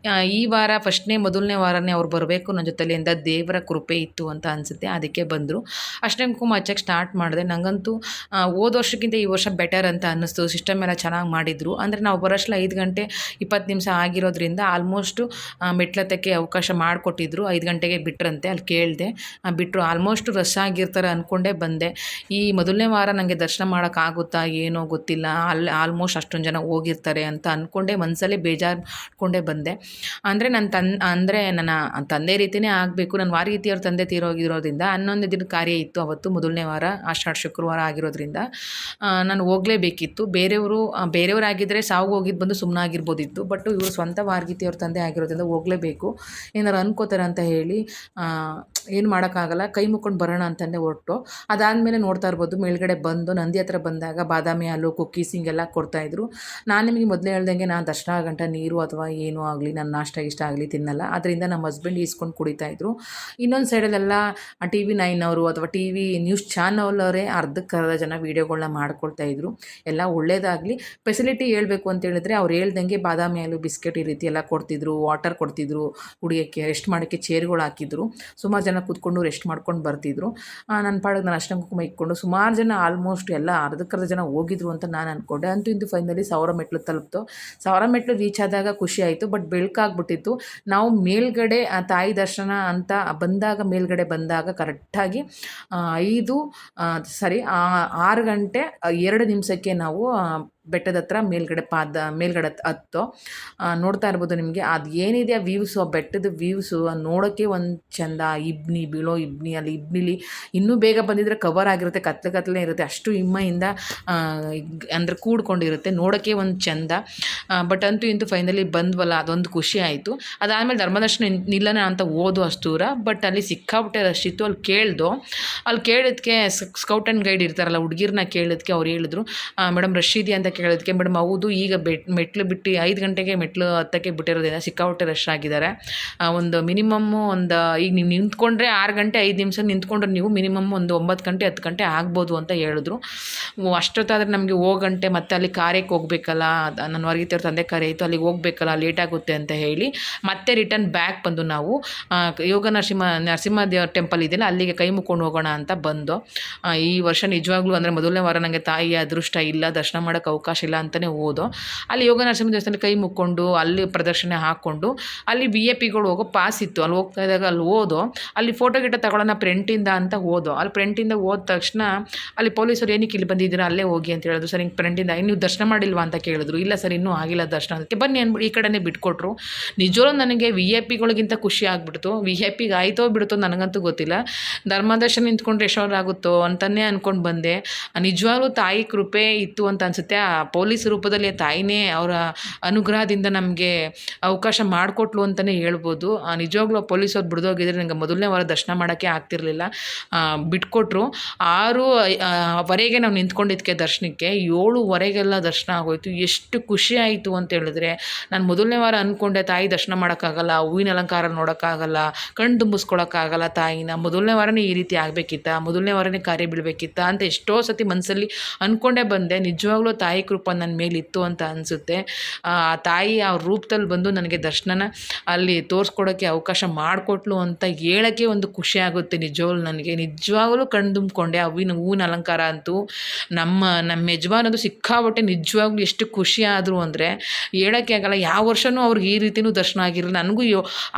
ಈ ವಾರ ಮೊದಲನೇ ವಾರನೇ ಅವ್ರು ಬರಬೇಕು ನನ್ನ ಜೊತೆಲಿ ಅಂತ ದೇವರ ಕೃಪೆ ಇತ್ತು ಅಂತ ಅನಿಸುತ್ತೆ, ಅದಕ್ಕೆ ಬಂದರು. ಅರ್ಶಿನ ಕುಂಕುಮ ಹಚ್ಚಕ್ಕೆ ಸ್ಟಾರ್ಟ್ ಮಾಡಿದೆ. ನನಗಂತೂ ಹೋದ ವರ್ಷಕ್ಕಿಂತ ಈ ವರ್ಷ ಬೆಟರ್ ಅಂತ ಅನ್ನಿಸ್ತು. ಸಿಸ್ಟಮ್ ಎಲ್ಲ ಚೆನ್ನಾಗಿ ಮಾಡಿದರು. ಅಂದರೆ ನಾವು ಬರೋಷ್ಟಲ್ಲ 5 ಗಂಟೆ 20 ನಿಮಿಷ ಆಗಿರೋದ್ರಿಂದ ಆಲ್ಮೋಸ್ಟು ಮೆಟ್ಲತ್ತಕ್ಕೆ ಅವಕಾಶ ಮಾಡಿಕೊಟ್ಟಿದ್ರು. 5 ಗಂಟೆಗೆ ಬಿಟ್ರಂತೆ, ಅಲ್ಲಿ ಕೇಳಿದೆ, ಬಿಟ್ಟರು. ಆಲ್ಮೋಸ್ಟ್ ರಶ್ ಆಗಿರ್ತಾರೆ ಅಂದ್ಕೊಂಡೇ ಬಂದೆ. ಈ ಮೊದಲನೇ ವಾರ ನನಗೆ ದರ್ಶನ ಮಾಡೋಕ್ಕಾಗುತ್ತಾ ಏನೋ ಗೊತ್ತಿಲ್ಲ, ಅಲ್ಲಿ ಆಲ್ಮೋಸ್ಟ್ ಅಷ್ಟೊಂದು ಜನ ಹೋಗಿರ್ತಾರೆ ಅಂತ ಅಂದ್ಕೊಂಡೆ, ಮನಸ್ಸಲ್ಲೇ ಬೇಜಾರು ಮಾಡ್ಕೊಂಡೇ ಬಂದೆ. ಅಂದರೆ ನನ್ನ ತಂದೆ ರೀತಿಯೇ ಆಗಬೇಕು. ನನ್ನ ವಾರಗೀತಿಯವ್ರ ತಂದೆ ತೀರೋಗಿರೋದ್ರಿಂದ 11 ದಿನದ ಕಾರ್ಯ ಇತ್ತು ಅವತ್ತು, ಮೊದಲನೇ ವಾರ ಆಷಾಢ ಶುಕ್ರವಾರ ಆಗಿರೋದ್ರಿಂದ ನಾನು ಹೋಗಲೇಬೇಕಿತ್ತು. ಬೇರೆಯವರಾಗಿದ್ದರೆ ಸಾವು ಹೋಗಿದ್ದು ಬಂದು ಸುಮ್ಮನಾಗಿರ್ಬೋದಿತ್ತು. ಬಟ್ ಇವರು ಸ್ವಂತ ವಾರಗೀತಿಯವ್ರ ತಂದೆ ಆಗಿರೋದ್ರಿಂದ ಹೋಗಲೇಬೇಕು, ಏನಾರು ಅನ್ಕೋತಾರೆ ಅಂತ ಹೇಳಿ ಏನು ಮಾಡೋಕ್ಕಾಗಲ್ಲ, ಕೈ ಮುಕ್ಕೊಂಡು ಬರೋಣ ಅಂತಂದೇ ಹೊರಟು. ಅದಾದಮೇಲೆ ನೋಡ್ತಾ ಇರ್ಬೋದು ಮೇಲ್ಗಡೆ ಬಂದು ನಂದಿ ಹತ್ರ ಬಂದಾಗ ಬಾದಾಮಿ ಹಾಲು ಕುಕ್ಕೀಸ್ ಹಿಂಗೆಲ್ಲ ಕೊಡ್ತಾಯಿದ್ರು. ನಾನು ನಿಮಗೆ ಮೊದಲೇ ಹೇಳ್ದಂಗೆ ನಾನು ದರ್ಶನ ಗಂಟ ನೀರು ಅಥವಾ ಏನೂ ಆಗಲಿ ನನ್ನ ನಾಷ್ಟ ಇಷ್ಟ ಆಗಲಿ ತಿನ್ನಲ್ಲ. ಅದರಿಂದ ನಮ್ಮ ಹಸ್ಬೆಂಡ್ ಈಸ್ಕೊಂಡು ಕುಡಿತಾಯಿದ್ರು. ಇನ್ನೊಂದು ಸೈಡಲ್ಲೆಲ್ಲ TV9 ಅವರು ಅಥವಾ TV ನ್ಯೂಸ್ ಚಾನಲ್ ಅವರೇ ಅರ್ಧಕ್ಕರ್ಧ ಜನ ವೀಡಿಯೋಗಳನ್ನ ಮಾಡ್ಕೊಳ್ತಾಯಿದ್ರು. ಎಲ್ಲ ಒಳ್ಳೇದಾಗಲಿ. ಫೆಸಿಲಿಟಿ ಹೇಳ್ಬೇಕು ಅಂತ ಹೇಳಿದ್ರೆ ಅವ್ರು ಹೇಳ್ದಂಗೆ ಬಾದಾಮಿ ಹಾಲು ಬಿಸ್ಕೆಟ್ ಈ ರೀತಿ ಎಲ್ಲ ಕೊಡ್ತಿದ್ರು, ವಾಟರ್ ಕೊಡ್ತಿದ್ರು, ಕುಡಿಯೋಕ್ಕೆ ರೆಸ್ಟ್ ಮಾಡೋಕ್ಕೆ ಚೇರ್ಗಳು ಹಾಕಿದ್ರು. ಸುಮಾರು ಜನ ಕೂತ್ಕೊಂಡು ರೆಸ್ಟ್ ಮಾಡ್ಕೊಂಡು ಬರ್ತಿದ್ರು. ನನ್ನ ಪಾಡಿಗೆ ನಾನು ಅರ್ಶಿನ ಕುಂಕುಮ ಇಟ್ಕೊಂಡು ಸುಮಾರು ಜನ ಆಲ್ಮೋಸ್ಟ್ ಎಲ್ಲ ಅರ್ಧಕ್ಕರ್ಧ ಜನ ಹೋಗಿದ್ರು ಅಂತ ನಾನು ಅಂದ್ಕೊಂಡೆ. ಅಂತೂ ಇಂದು ಫೈನಲಿ 1000 ಮೆಟ್ಲು ತಲುಪ್ತು. 1000 ಮೆಟ್ಲು ರೀಚ್ ಆದಾಗ ಖುಷಿ ಆಯಿತು. ಬಟ್ ಬೆಳಕಾಗ್ಬಿಟ್ಟಿತ್ತು. ನಾವು ಮೇಲ್ಗಡೆ ತಾಯಿ ದರ್ಶನ ಅಂತ ಮೇಲ್ಗಡೆ ಬಂದಾಗ ಕರೆಕ್ಟಾಗಿ 6 ಗಂಟೆ 2 ನಿಮಿಷಕ್ಕೆ ನಾವು ಬೆಟ್ಟದ ಹತ್ರ ಮೇಲ್ಗಡೆ ಹತ್ತೋ ನೋಡ್ತಾ ಇರ್ಬೋದು. ನಿಮಗೆ ಅದು ಏನಿದೆ ಆ ವ್ಯೂಸು, ಆ ಬೆಟ್ಟದ ವ್ಯೂಸು ನೋಡೋಕ್ಕೆ ಒಂದು ಚೆಂದ. ಬೀಳೋ ಇಬ್ನಿ ಅಲ್ಲಿ ಇಬ್ನಿಲಿ ಇನ್ನೂ ಬೇಗ ಬಂದಿದ್ರೆ ಕವರ್ ಆಗಿರುತ್ತೆ, ಕತ್ಲೆ ಇರುತ್ತೆ, ಅಷ್ಟು ಹಿಮ್ಮೆಯಿಂದ ಅಂದರೆ ಕೂಡ್ಕೊಂಡಿರುತ್ತೆ, ನೋಡೋಕ್ಕೆ ಒಂದು ಚೆಂದ. ಬಟ್ ಅಂತೂ ಇಂತೂ ಫೈನಲಿ ಬಂದ್ವಲ್ಲ, ಅದೊಂದು ಖುಷಿ ಆಯಿತು. ಅದಾದಮೇಲೆ ಧರ್ಮದರ್ಶನ ನಿಲ್ಲೋಣ ಅಂತ ಹೋದು ಅಷ್ಟು ದೂರ. ಬಟ್ ಅಲ್ಲಿ ಸಿಕ್ಕಾಬಿಟ್ಟೆ ರಶ್ ಇತ್ತು. ಅಲ್ಲಿ ಕೇಳಿದ್ಕೆ ಸ್ಕೌಟ್ ಆ್ಯಂಡ್ ಗೈಡ್ ಇರ್ತಾರಲ್ಲ, ಹುಡುಗಿರನ್ನ ಕೇಳಿದ್ಕೆ ಅವ್ರು ಹೇಳಿದ್ರು, ಮೇಡಮ್ ರಶ್ ಇದೆಯಾ ಅಂತ ಕೇಳೋದಕ್ಕೆ, ಮೇಡಮ್ ಹೌದು, ಈಗ ಮೆಟ್ಲು ಬಿಟ್ಟು 5 ಗಂಟೆಗೆ ಮೆಟ್ಲು ಹತ್ತಕ್ಕೆ ಬಿಟ್ಟಿರೋದ್ರಿಂದ ಸಿಕ್ಕಾಪಟ್ಟೆ ರಶ್ ಆಗಿದ್ದಾರೆ. ಒಂದು ಮಿನಿಮಮ್ಮು ಈಗ ನೀವು ನಿಂತ್ಕೊಂಡ್ರೆ 6 ಗಂಟೆ 5 ನಿಮಿಷ ನಿಂತ್ಕೊಂಡ್ರೆ ನೀವು ಮಿನಿಮಮ್ ಒಂದು 9 ಗಂಟೆ 10 ಗಂಟೆ ಆಗ್ಬೋದು ಅಂತ ಹೇಳಿದ್ರು. ಅಷ್ಟೊತ್ತಾದರೆ ನಮಗೆ ಗಂಟೆ ಮತ್ತೆ ಅಲ್ಲಿ ಕಾರ್ಯಕ್ಕೆ ಹೋಗ್ಬೇಕಲ್ಲ, ನನ್ನ ಹೊರಗಿತ್ತವ್ರ ತಂದೆ ಕಾರ್ಯ ಇತ್ತು, ಅಲ್ಲಿಗೆ ಹೋಗ್ಬೇಕಲ್ಲ, ಲೇಟ್ ಆಗುತ್ತೆ ಅಂತ ಹೇಳಿ ಮತ್ತೆ ರಿಟರ್ನ್ ಬ್ಯಾಕ್ ಬಂದು ನಾವು ಯೋಗ ನರಸಿಂಹ ದೇವ್ರ ಟೆಂಪಲ್ ಇದೆಯಲ್ಲ ಅಲ್ಲಿಗೆ ಕೈ ಮುಕ್ಕೊಂಡು ಹೋಗೋಣ ಅಂತ ಬಂದು. ಈ ವರ್ಷ ನಿಜವಾಗ್ಲೂ ಅಂದರೆ ಮೊದಲನೇ ವಾರ ನನಗೆ ತಾಯಿಯ ಅದೃಷ್ಟ ಇಲ್ಲ, ದರ್ಶನ ಮಾಡೋಕ್ಕೆ ಅವಕಾಶ ಇಲ್ಲ ಅಂತಲೇ ಹೋದೋ. ಅಲ್ಲಿ ಯೋಗ ನರಸಿಂಹ ದೇವಸ್ಥಾನದಲ್ಲಿ ಕೈ ಮುಕ್ಕೊಂಡು ಅಲ್ಲಿ ಪ್ರದರ್ಶನ ಹಾಕ್ಕೊಂಡು ಅಲ್ಲಿ VIP ಹೋಗೋ ಪಾಸ್ ಇತ್ತು. ಅಲ್ಲಿ ಹೋಗ್ತಾ ಇದ್ದಾಗ ಅಲ್ಲಿ ಹೋದೋ, ಅಲ್ಲಿ ಫೋಟೋ ಗಿಟ ತಗೊಳ್ಳೋಣ ಪ್ರಿಂಟಿಂದ ಅಂತ ಹೋದೋ. ಅಲ್ಲಿ ಪ್ರಿಂಟಿಂದ ಹೋದ ತಕ್ಷಣ ಅಲ್ಲಿ ಪೊಲೀಸರು ಏನಕ್ಕೆ ಇಲ್ಲಿ ಬಂದಿದ್ದೀರಾ, ಅಲ್ಲೇ ಹೋಗಿ ಅಂತ ಹೇಳಿದ್ರು. ಸರ್ ಹಿಂಗೆ ಪ್ರಿಂಟಿಂದ ನೀವು ದರ್ಶನ ಮಾಡಿಲ್ವಾ ಅಂತ ಕೇಳಿದ್ರು. ಇಲ್ಲ ಸರ್ ಇನ್ನೂ ಆಗಿಲ್ಲ ದರ್ಶನ, ಅದಕ್ಕೆ ಬನ್ನಿ ಅಂದ್ಬಿಟ್ಟು ಈ ಕಡೆನೇ ಬಿಟ್ಕೊಟ್ರು. ನಿಜವೂ ನನಗೆ VIP ಖುಷಿ ಆಗಿಬಿಡ್ತು. VIP ಆಯಿತೋ ಬಿಡ್ತೋ ನನಗಂತೂ ಗೊತ್ತಿಲ್ಲ. ಧರ್ಮದರ್ಶನ ನಿಂತ್ಕೊಂಡ್ರೆ ಎಷ್ಟೋರಾಗುತ್ತೋ ಅಂತಲೇ ಅಂದ್ಕೊಂಡು ಬಂದೆ. ನಿಜವಾಗ್ಲೂ ತಾಯಿ ಕೃಪೆ ಇತ್ತು ಅಂತ ಅನಿಸುತ್ತೆ. ಆ ಪೊಲೀಸ್ ರೂಪದಲ್ಲಿ ತಾಯಿನೇ ಅವರ ಅನುಗ್ರಹದಿಂದ ನಮಗೆ ಅವಕಾಶ ಮಾಡಿಕೊಟ್ಲು ಅಂತಲೇ ಹೇಳ್ಬೋದು. ನಿಜವಾಗ್ಲೂ ಪೊಲೀಸವ್ರು ಬಿಡ್ದೋಗಿದ್ರೆ ನನಗೆ ಮೊದಲನೇ ವಾರ ದರ್ಶನ ಮಾಡೋಕ್ಕೆ ಆಗ್ತಿರಲಿಲ್ಲ. ಬಿಟ್ಕೊಟ್ರು. 6:15 ನಾವು ನಿಂತ್ಕೊಂಡಿದ್ದಕ್ಕೆ ದರ್ಶನಕ್ಕೆ 7:15 ದರ್ಶನ ಆಗೋಯ್ತು. ಎಷ್ಟು ಖುಷಿ ಆಯಿತು ಅಂತ ಹೇಳಿದ್ರೆ, ನಾನು ಮೊದಲನೇ ವಾರ ಅಂದ್ಕೊಂಡೆ ತಾಯಿ ದರ್ಶನ ಮಾಡೋಕ್ಕಾಗಲ್ಲ, ಹೂವಿನ ಅಲಂಕಾರ ನೋಡೋಕ್ಕಾಗಲ್ಲ, ಕಣ್ಣು ತುಂಬಿಸ್ಕೊಳಕ್ಕಾಗಲ್ಲ ತಾಯಿನ, ಮೊದಲನೇ ವಾರನೇ ಈ ರೀತಿ ಆಗಬೇಕಿತ್ತ, ಮೊದಲನೇ ವಾರನೇ ಕಾರ್ಯ ಬೀಳಬೇಕಿತ್ತ ಅಂತ ಎಷ್ಟೋ ಸತಿ ಮನಸ್ಸಲ್ಲಿ ಅಂದ್ಕೊಂಡೇ ಬಂದೆ. ನಿಜವಾಗ್ಲೂ ತಾಯಿ ಕೃಪಾ ನನ್ನ ಮೇಲಿತ್ತು ಅಂತ ಅನಿಸುತ್ತೆ. ಆ ತಾಯಿ ಆ ರೂಪದಲ್ಲಿ ಬಂದು ನನಗೆ ದರ್ಶನನ ಅಲ್ಲಿ ತೋರಿಸ್ಕೊಡೋಕ್ಕೆ ಅವಕಾಶ ಮಾಡಿಕೊಟ್ಲು ಅಂತ ಹೇಳೋಕ್ಕೆ ಒಂದು ಖುಷಿ ಆಗುತ್ತೆ. ನಿಜವಾಗಲೂ ಕಣ್ಣು ತುಂಬಿಕೊಂಡೆ. ಹೂವಿನ ಅಲಂಕಾರ ಅಂತೂ ನಮ್ಮ ಯಜಮಾನದು ಸಿಕ್ಕಾಪಟ್ಟೆ ನಿಜವಾಗ್ಲೂ ಎಷ್ಟು ಖುಷಿ ಆದರು ಅಂದರೆ ಹೇಳೋಕ್ಕೆ ಆಗಲ್ಲ. ಯಾವ ವರ್ಷವೂ ಅವ್ರಿಗೆ ಈ ರೀತಿಯೂ ದರ್ಶನ ಆಗಿರಲಿಲ್ಲ. ನನಗೂ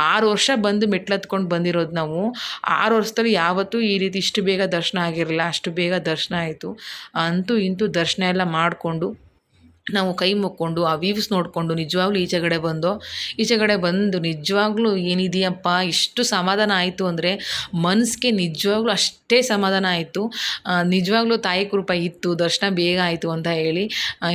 6 ವರ್ಷ ಬಂದು ಮೆಟ್ಲತ್ಕೊಂಡು ಬಂದಿರೋದು ನಾವು. 6 ವರ್ಷದಲ್ಲಿ ಯಾವತ್ತೂ ಈ ರೀತಿ ಇಷ್ಟು ಬೇಗ ದರ್ಶನ ಆಗಿರಲಿಲ್ಲ. ಅಷ್ಟು ಬೇಗ ದರ್ಶನ ಆಯಿತು. ಅಂತೂ ಇಂತೂ ದರ್ಶನ ಎಲ್ಲ ಮಾಡಿಕೊಂಡು ನಾವು ಕೈ ಮುಕ್ಕೊಂಡು ಆ ವ್ಯೂವ್ಸ್ ನೋಡಿಕೊಂಡು ನಿಜವಾಗ್ಲೂ ಈಚೆಗಡೆ ಬಂದು ನಿಜವಾಗ್ಲೂ ಏನಿದೆಯಪ್ಪ ಇಷ್ಟು ಸಮಾಧಾನ ಆಯಿತು ಅಂದರೆ ಮನಸ್ಸಿಗೆ ನಿಜವಾಗ್ಲೂ ಅಷ್ಟೇ ಸಮಾಧಾನ ಆಯಿತು. ನಿಜವಾಗ್ಲೂ ತಾಯಿ ಕೃಪೆ ಇತ್ತು, ದರ್ಶನ ಬೇಗ ಆಯಿತು ಅಂತ ಹೇಳಿ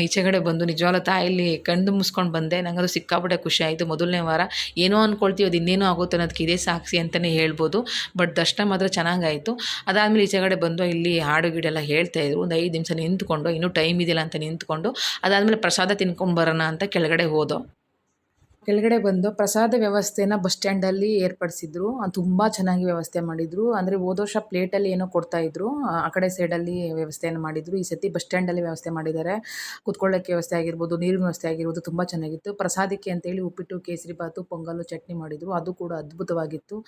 ಈಚೆಗಡೆ ಬಂದು ನಿಜವಾಗ್ಲೂ ತಾಯಲ್ಲಿ ಕಣ್ಣು ಮುಸ್ಕೊಂಡು ಬಂದೆ. ನನಗದು ಸಿಕ್ಕಾಪಟ್ಟೆ ಖುಷಿ ಆಯಿತು. ಮೊದಲನೇ ವಾರ ಏನೋ ಅಂದ್ಕೊಳ್ತೀವಿ, ಅದು ಇನ್ನೇನೋ ಆಗುತ್ತೆ ಅನ್ನೋದಕ್ಕೆ ಇದೇ ಸಾಕ್ಷಿ ಅಂತಲೇ ಹೇಳ್ಬೋದು. ಬಟ್ ದರ್ಶನ ಮಾತ್ರ ಚೆನ್ನಾಗಾಯಿತು. ಅದಾದಮೇಲೆ ಈಚೆಗಡೆ ಬಂದು ಇಲ್ಲಿ ಹಾಡು ಗೀಡೆಲ್ಲ ಹೇಳ್ತಾಯಿದ್ರು. ಒಂದು 5 ನಿಮಿಷ ನಿಂತ್ಕೊಂಡು, ಇನ್ನೂ ಟೈಮ್ ಇದೆಯಲ್ಲ ಅಂತ ನಿಂತ್ಕೊಂಡು ಅದಾದಮೇಲೆ ಪ್ರಸಾದ ತಿನ್ಕೊಂಡು ಬರೋಣ ಅಂತ ಕೆಳಗಡೆ ಹೋದೋ. ಕೆಳಗಡೆ ಬಂದು ಪ್ರಸಾದ ವ್ಯವಸ್ಥೆನ ಬಸ್ ಸ್ಟ್ಯಾಂಡಲ್ಲಿ ಏರ್ಪಡಿಸಿದ್ರು. ತುಂಬ ಚೆನ್ನಾಗಿ ವ್ಯವಸ್ಥೆ ಮಾಡಿದರು. ಅಂದರೆ ಹೋದ ವರ್ಷ ಪ್ಲೇಟಲ್ಲಿ ಏನೋ ಕೊಡ್ತಾಯಿದ್ರು, ಆ ಕಡೆ ಸೈಡಲ್ಲಿ ವ್ಯವಸ್ಥೆಯನ್ನು ಮಾಡಿದರು. ಈ ಸತಿ ಬಸ್ ಸ್ಟ್ಯಾಂಡಲ್ಲಿ ವ್ಯವಸ್ಥೆ ಮಾಡಿದ್ದಾರೆ. ಕೂತ್ಕೊಳ್ಳೋಕ್ಕೆ ವ್ಯವಸ್ಥೆ ಆಗಿರ್ಬೋದು, ನೀರಿನ ವ್ಯವಸ್ಥೆ ಆಗಿರ್ಬೋದು ತುಂಬ ಚೆನ್ನಾಗಿತ್ತು. ಪ್ರಸಾದಕ್ಕೆ ಅಂತೇಳಿ ಉಪ್ಪಿಟ್ಟು, ಕೇಸರಿ ಬಾತು, ಪೊಂಗಲ್ಲು, ಚಟ್ನಿ ಮಾಡಿದರು. ಅದು ಕೂಡ ಅದ್ಭುತವಾಗಿತ್ತು.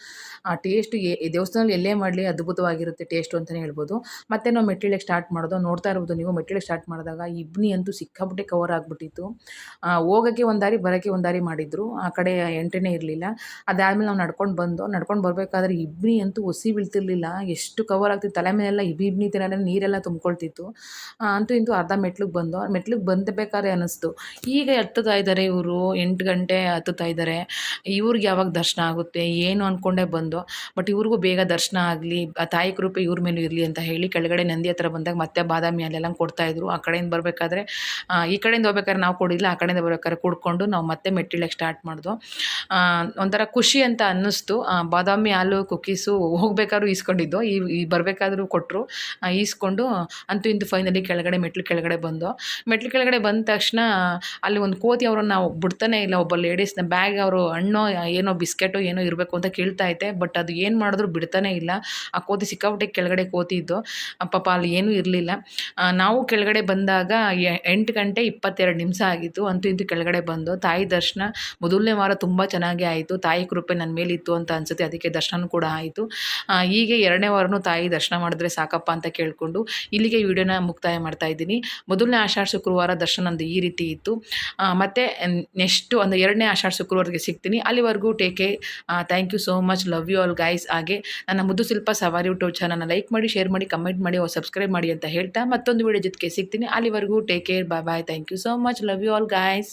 ಆ ಟೇಸ್ಟು ದೇವಸ್ಥಾನದಲ್ಲಿ ಎಲ್ಲೇ ಮಾಡಲಿ ಅದ್ಭುತವಾಗಿರುತ್ತೆ ಟೇಸ್ಟು ಅಂತಲೇ ಹೇಳ್ಬೋದು. ಮತ್ತು ನಾವು ಮೆಟ್ಟಿಳಿಗೆ ಸ್ಟಾರ್ಟ್ ಮಾಡೋದು ನೋಡ್ತಾ ಇರ್ಬೋದು ನೀವು. ಮೆಟ್ಟಿಳಿಗೆ ಸ್ಟಾರ್ಟ್ ಮಾಡಿದಾಗ ಇಬ್ಬನಿ ಅಂತೂ ಸಿಕ್ಕಾಪಟ್ಟೆ ಕವರ್ ಆಗಿಬಿಟ್ಟಿತ್ತು. ಹೋಗೋಕ್ಕೆ ಒಂದು ದಾರಿ, ಬರೋಕ್ಕೆ ಒಂದು ದಾರಿ ಮಾಡಿದ್ರು. ಆ ಕಡೆ ಎಂಟ್ರಿನೇ ಇರಲಿಲ್ಲ. ಅದಾದಮೇಲೆ ನಾವು ನಡ್ಕೊಂಡು ಬರಬೇಕಾದ್ರೆ ಇಬ್ಬನಿ ಅಂತೂ ಒಸಿ ಬೀಳ್ತಿರ್ಲಿಲ್ಲ. ಎಷ್ಟು ಕವರ್ ಆಗ್ತಿತ್ತು, ತಲೆ ಮೇಲೆಲ್ಲ ಇಬ್ಬನಿ ಥರ ನೀರೆಲ್ಲ ತುಂಬ್ಕೊಳ್ತಿತ್ತು. ಅಂತೂ ಇಂತೂ ಅರ್ಧ ಮೆಟ್ಲಿಗೆ ಬಂದಬೇಕಾದ್ರೆ ಅನ್ನಿಸ್ತು, ಈಗ ಹತ್ತುತ್ತಾ ಇದ್ದಾರೆ ಇವರು, 8 ಗಂಟೆ ಹತ್ತುತ್ತಾ ಇದ್ದಾರೆ, ಇವ್ರಿಗೆ ಯಾವಾಗ ದರ್ಶನ ಆಗುತ್ತೆ ಏನು ಅಂದ್ಕೊಂಡೇ ಬಂದು. ಬಟ್ ಇವ್ರಿಗೂ ಬೇಗ ದರ್ಶನ ಆಗಲಿ, ಆ ತಾಯಿ ಕೃಪೆ ಇವ್ರ ಮೇಲೂ ಇರಲಿ ಅಂತ ಹೇಳಿ ಕೆಳಗಡೆ ನಂದಿ ಹತ್ರ ಬಂದಾಗ ಮತ್ತೆ ಬಾದಾಮಿ ಅಲ್ಲೆಲ್ಲ ಕೊಡ್ತಾಯಿದ್ರು. ಆ ಕಡೆಯಿಂದ ಬರಬೇಕಾದ್ರೆ ಈ ಕಡೆಯಿಂದ ಹೋಗ್ಬೇಕಾದ್ರೆ ನಾವು ಕೊಡಿಲ್ಲ, ಆ ಕಡೆಯಿಂದ ಬರ್ಬೇಕಾದ್ರೆ ಕುಡ್ಕೊಂಡು ನಾವು ಮತ್ತೆ ಮೆಟ್ಟಿಳಿಗೆ ಸ್ಟಾರ್ಟ್ ಮಾಡಿದ್ವು. ಒಂಥರ ಖುಷಿ ಅಂತ ಅನ್ನಿಸ್ತು. ಬಾದಾಮಿ ಹಾಲು ಕುಕ್ಕೀಸು ಹೋಗ್ಬೇಕಾದ್ರೂ ಈಸ್ಕೊಂಡಿದ್ದು, ಈ ಬರಬೇಕಾದ್ರೂ ಕೊಟ್ಟರು. ಈಸ್ಕೊಂಡು ಅಂತೂ ಇಂತೂ ಫೈನಲಿ ಮೆಟ್ಲು ಕೆಳಗಡೆ ಬಂದ ತಕ್ಷಣ ಅಲ್ಲಿ ಒಂದು ಕೋತಿ ಅವರನ್ನು ನಾವು ಬಿಡ್ತಾನೆ ಇಲ್ಲ. ಒಬ್ಬ ಲೇಡೀಸ್ನ ಬ್ಯಾಗ್ ಅವರು ಹಣ್ಣೋ ಏನೋ ಬಿಸ್ಕೆಟೋ ಏನೋ ಇರಬೇಕು ಅಂತ ಕೇಳ್ತಾ ಐತೆ. ಬಟ್ ಅದು ಏನು ಮಾಡಿದ್ರು ಬಿಡ್ತಾನೆ ಇಲ್ಲ. ಆ ಕೋತಿ ಸಿಕ್ಕಾಪಟ್ಟೆ ಕೆಳಗಡೆ ಕೋತಿ ಇದ್ದು, ಪಾಪ ಅಲ್ಲಿ ಏನೂ ಇರಲಿಲ್ಲ. ನಾವು ಕೆಳಗಡೆ ಬಂದಾಗ 8 ಗಂಟೆ 22 ನಿಮಿಷ ಆಗಿತ್ತು. ಅಂತೂ ಇಂತೂ ಕೆಳಗಡೆ ಬಂದು ತಾಯಿ ದರ್ಶನ ಮೊದಲನೇ ವಾರ ತುಂಬ ಚೆನ್ನಾಗೇ ಆಯಿತು. ತಾಯಿ ಕೃಪೆ ನನ್ನ ಮೇಲಿತ್ತು ಅಂತ ಅನಿಸುತ್ತೆ, ಅದಕ್ಕೆ ದರ್ಶನ ಕೂಡ ಆಯಿತು. ಹೀಗೆ 2ನೇ ವಾರನೂ ತಾಯಿ ದರ್ಶನ ಮಾಡಿದ್ರೆ ಸಾಕಪ್ಪ ಅಂತ ಕೇಳಿಕೊಂಡು ಇಲ್ಲಿಗೆ ವಿಡಿಯೋನ ಮುಕ್ತಾಯ ಮಾಡ್ತಾ ಇದ್ದೀನಿ. ಮೊದಲನೇ ಆಷಾಢ ಶುಕ್ರವಾರ ದರ್ಶನ ನಂದು ಈ ರೀತಿ ಇತ್ತು. ಮತ್ತು ನೆಕ್ಸ್ಟು ಒಂದು 2ನೇ ಆಷಾಢ ಶುಕ್ರವಾರಕ್ಕೆ ಸಿಗ್ತೀನಿ. ಅಲ್ಲಿವರೆಗೂ take care. Thank you so much. Love you all guys. ಹಾಗೆ ನನ್ನ ಮುದ್ದು ಶಿಲ್ಪ ಸವಾರಿ ಯೂಟ್ಯೂಬ್ ಚಾನಲ್ನ ಲೈಕ್ ಮಾಡಿ, ಶೇರ್ ಮಾಡಿ, ಕಮೆಂಟ್ ಮಾಡಿ, ಸಬ್ಸ್ಕ್ರೈಬ್ ಮಾಡಿ ಅಂತ ಹೇಳ್ತಾ ಮತ್ತೊಂದು ವಿಡಿಯೋ ಜೊತೆಗೆ ಸಿಗ್ತೀನಿ. ಅಲ್ಲಿವರೆಗೂ take care. Bye bye. Thank you so much. Love you all guys.